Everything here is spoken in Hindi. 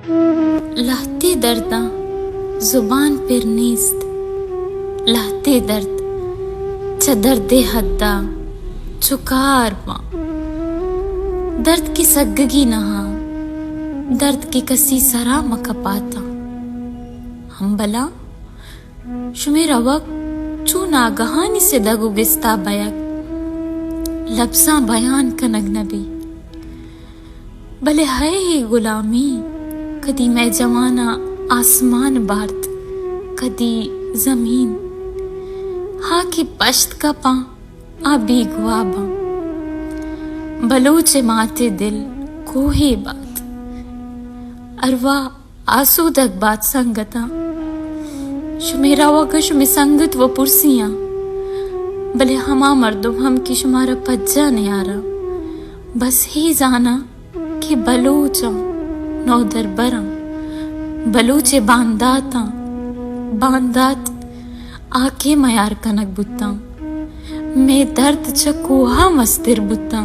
लहते दर्दा जुबान पर नीस्त, लहते दर्द च दर्दे हद्दा चुकार पा। दर्द की सग्गगी नहा, दर्द की कसी सरा मकपाता। हम बला शुमेरा वक्त चू नागहानी से दगु गिस्ता बयक, लफ्ज़ां बयान कनग नबी। भले है ही गुलामी, कदी मैं जमाना आसमान बार्त, कदी जमीन हा की पश्त का पा आबी गुआबा। बलोचे माते दिल कोहे बात, अरवा आसूदक बात संगता। शुमेरा वकश में संगत व पुरसियां, भले हमा मर्दुम हम की शुमारा पज्जा न्यारा। बस ही जाना कि बलोचा नौदर बरम, बलोचे बांदाता बांदात आके मयार कनक बुत्ता। मैं दर्द च कोहा मस्तिर बुत्ता।